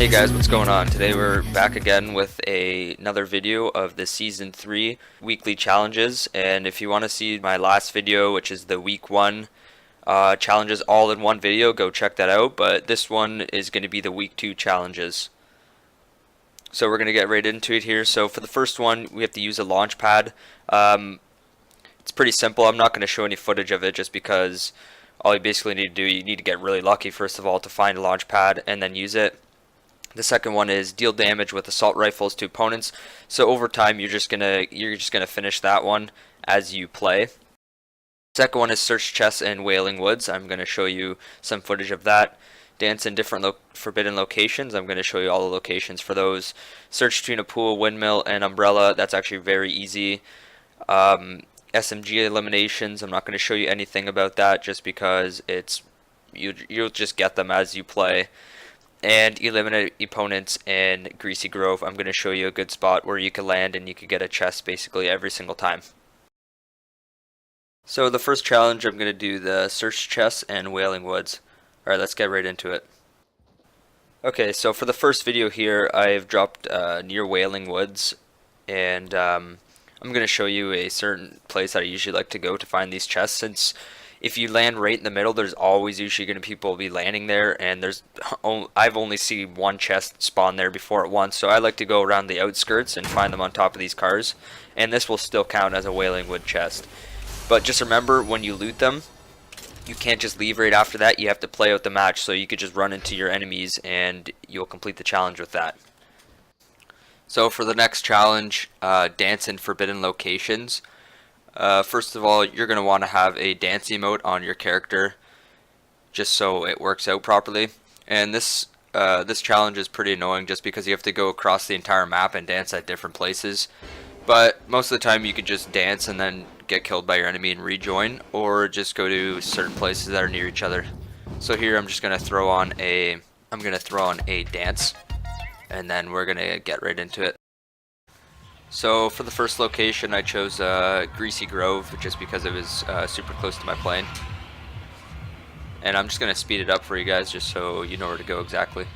Hey guys, what's going on? Today we're back again with another video of the Season 3 weekly challenges, and if you want to see my last video, which is the Week 1 challenges all in one video, go check that out, but this one is going to be the Week 2 challenges. So we're going to get right into it here. So for the first one, we have to use a launch pad. It's pretty simple. I'm not going to show any footage of it just because all you basically need to do, you need to get really lucky first of all to find a launch pad and then use it. The second one is deal damage with assault rifles to opponents. So over time, you're just gonna finish that one as you play. Second one is search chests and wailing woods. I'm gonna show you some footage of that. Dance in different forbidden locations. I'm gonna show you all the locations for those. Search between a pool, windmill, and umbrella. That's actually very easy. SMG eliminations. I'm not gonna show you anything about that just because you'll just get them as you play. And eliminate opponents in Greasy Grove. I'm going to show you a good spot where you can land and you can get a chest basically every single time. So the first challenge, I'm going to do the search chests and wailing woods. Alright, let's get right into it. Okay, so for the first video here, I've dropped near wailing woods, and I'm going to show you a certain place that I usually like to go to find these chests, since if you land right in the middle, there's always usually going to people be landing there, and I've only seen one chest spawn there before at once, so I like to go around the outskirts and find them on top of these cars, and this will still count as a wailing wood chest. But just remember, when you loot them, you can't just leave right after that. You have to play out the match, so you could just run into your enemies and you'll complete the challenge with that. So for the next challenge, dance in forbidden locations. First of all, you're going to want to have a dance emote on your character just so it works out properly. And this challenge is pretty annoying just because you have to go across the entire map and dance at different places. But most of the time you can just dance and then get killed by your enemy and rejoin, or just go to certain places that are near each other. So here I'm just going to throw on a dance, and then we're going to get right into it. So for the first location, I chose Greasy Grove just because it was super close to my plane. And I'm just going to speed it up for you guys just so you know where to go exactly.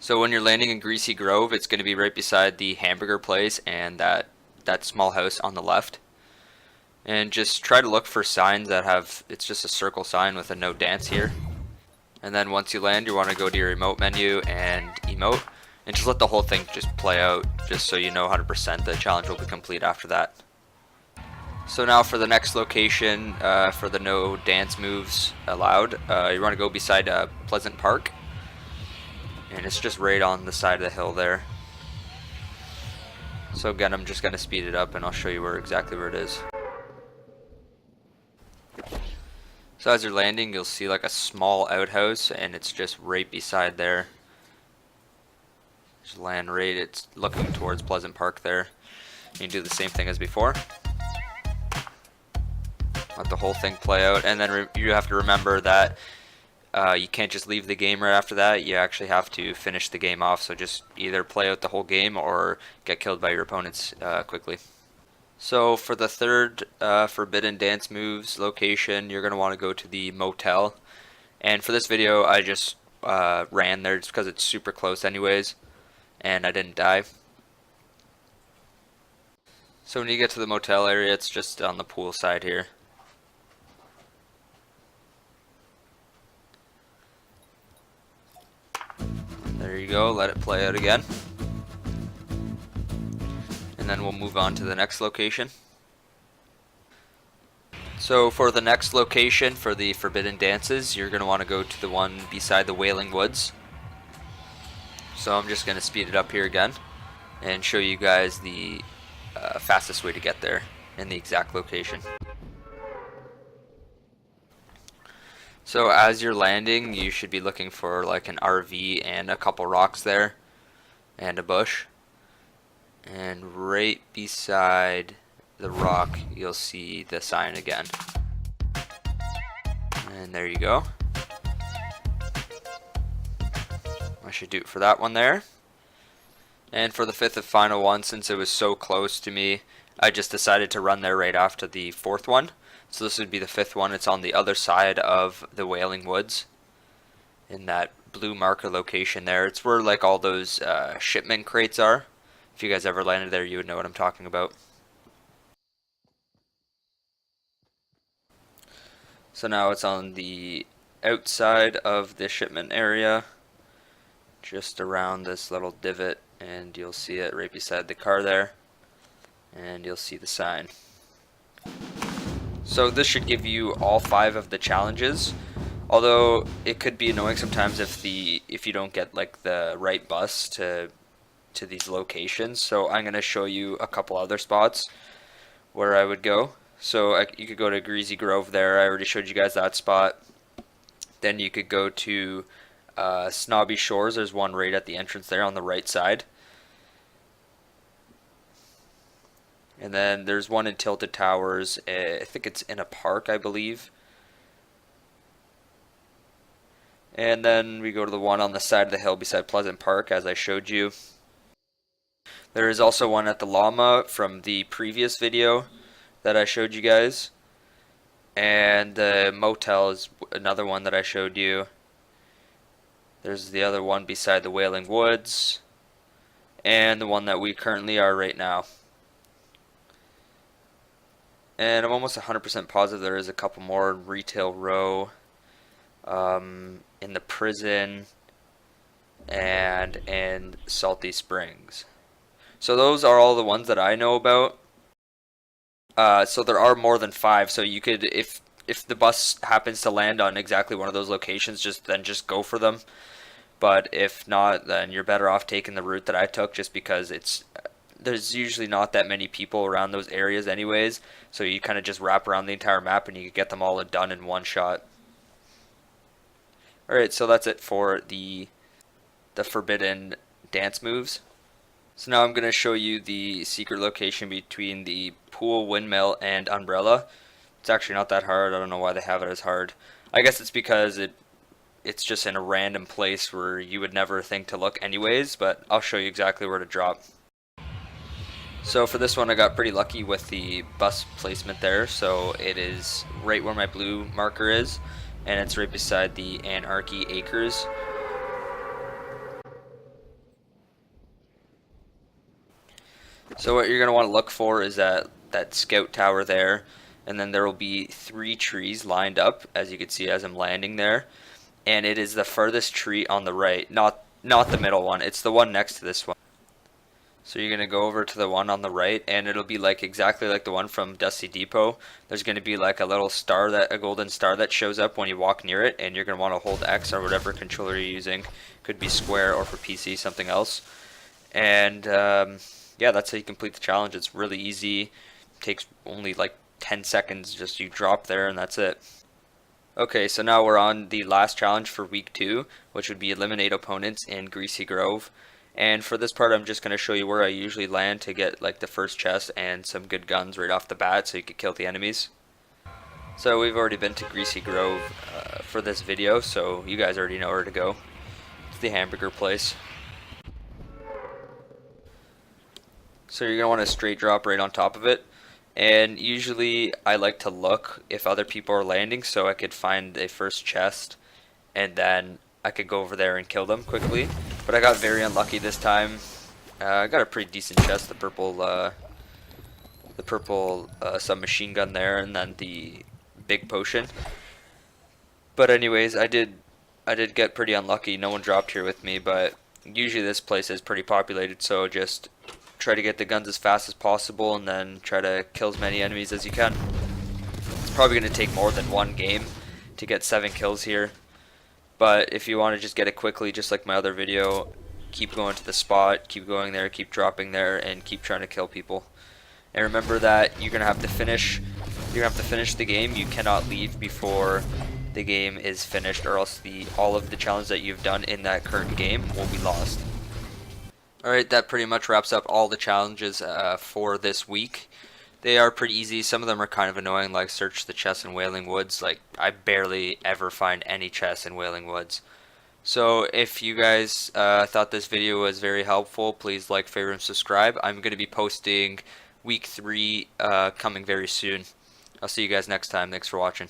So when you're landing in Greasy Grove, it's going to be right beside the hamburger place and that small house on the left. And just try to look for signs that have, it's just a circle sign with a no dance here. And then once you land, you want to go to your emote menu and emote, and just let the whole thing just play out, just so you know 100% the challenge will be complete after that. So now for the next location, for the no dance moves allowed, you want to go beside Pleasant Park, and it's just right on the side of the hill there. So again, I'm just going to speed it up and I'll show you exactly where it is. So as you're landing, you'll see like a small outhouse, and it's just right beside there. Just land right, it's looking towards Pleasant Park there. You do the same thing as before. Let the whole thing play out, and then you have to remember that you can't just leave the game right after that. You actually have to finish the game off, so just either play out the whole game or get killed by your opponents quickly. So for the third forbidden dance moves location, you're going to want to go to the motel. And for this video, I just ran there just because it's super close anyways, and I didn't die. So when you get to the motel area, it's just on the pool side here. There you go, let it play out again. And then we'll move on to the next location. So for the next location, for the forbidden dances, you're going to want to go to the one beside the Wailing Woods. So I'm just going to speed it up here again and show you guys the fastest way to get there in the exact location. So as you're landing, you should be looking for like an RV and a couple rocks there and a bush. And right beside the rock, you'll see the sign again. And there you go. I should do it for that one there. And for the fifth and final one, since it was so close to me, I just decided to run there right after the fourth one. So this would be the fifth one. It's on the other side of the Wailing Woods in that blue marker location there. It's where like all those shipment crates are. If you guys ever landed there, you would know what I'm talking about. So now it's on the outside of the shipment area, just around this little divot, and you'll see it right beside the car there, and you'll see the sign. So this should give you all 5 of the challenges, although it could be annoying sometimes if you don't get like the right bus to these locations. So I'm going to show you a couple other spots where I would go. So you could go to Greasy Grove there. I already showed you guys that spot. Then you could go to Snobby Shores. There's one right at the entrance there on the right side. And then there's one in Tilted Towers. I think it's in a park, I believe. And then we go to the one on the side of the hill beside Pleasant Park, as I showed you. There is also one at the Llama from the previous video that I showed you guys. And the motel is another one that I showed you. There's the other one beside the Wailing Woods. And the one that we currently are right now. And I'm almost 100% positive there is a couple more in Retail Row, in the prison, and in Salty Springs. So those are all the ones that I know about. So there are more than 5. So you could, if the bus happens to land on exactly one of those locations, just go for them. But if not, then you're better off taking the route that I took, just because there's usually not that many people around those areas anyways. So you kind of just wrap around the entire map and you can get them all done in one shot. Alright, so that's it for the forbidden dance moves. So now I'm going to show you the secret location between the pool, windmill, and umbrella. It's actually not that hard. I don't know why they have it as hard. I guess it's because it's just in a random place where you would never think to look anyways, but I'll show you exactly where to drop. So for this one I got pretty lucky with the bus placement there. So it is right where my blue marker is, and it's right beside the Anarchy Acres. So what you're going to want to look for is that scout tower there, and then there will be 3 trees lined up, as you can see as I'm landing there, and it is the furthest tree on the right, not the middle one, it's the one next to this one. So you're going to go over to the one on the right, and it'll be like exactly like the one from Dusty Depot. There's going to be like a little star, a golden star that shows up when you walk near it, and you're going to want to hold X or whatever controller you're using. Could be square, or for PC something else. And yeah, that's how you complete the challenge. It's really easy. It takes only like 10 seconds. Just you drop there and that's it. Okay, so now we're on the last challenge for week 2, which would be eliminate opponents in Greasy Grove. And for this part, I'm just going to show you where I usually land to get like the first chest and some good guns right off the bat so you can kill the enemies. So we've already been to Greasy Grove for this video, so you guys already know where to go. It's the hamburger place. So you're going to want to straight drop right on top of it. And usually I like to look if other people are landing so I could find a first chest and then I could go over there and kill them quickly. But I got very unlucky this time. I got a pretty decent chest, the purple submachine gun there, and then the big potion. But anyways, I did get pretty unlucky. No one dropped here with me, but usually this place is pretty populated, so just try to get the guns as fast as possible and then try to kill as many enemies as you can. It's probably going to take more than one game to get 7 kills here, but if you want to just get it quickly, just like my other video, keep going to the spot, keep going there, keep dropping there, and keep trying to kill people. And remember that you're going to have to finish the game. You cannot leave before the game is finished, or else all of the challenges that you've done in that current game will be lost. Alright, that pretty much wraps up all the challenges for this week. They are pretty easy. Some of them are kind of annoying, like search the chests in Wailing Woods. Like, I barely ever find any chests in Wailing Woods. So if you guys thought this video was very helpful, please like, favorite, and subscribe. I'm going to be posting week 3 coming very soon. I'll see you guys next time. Thanks for watching.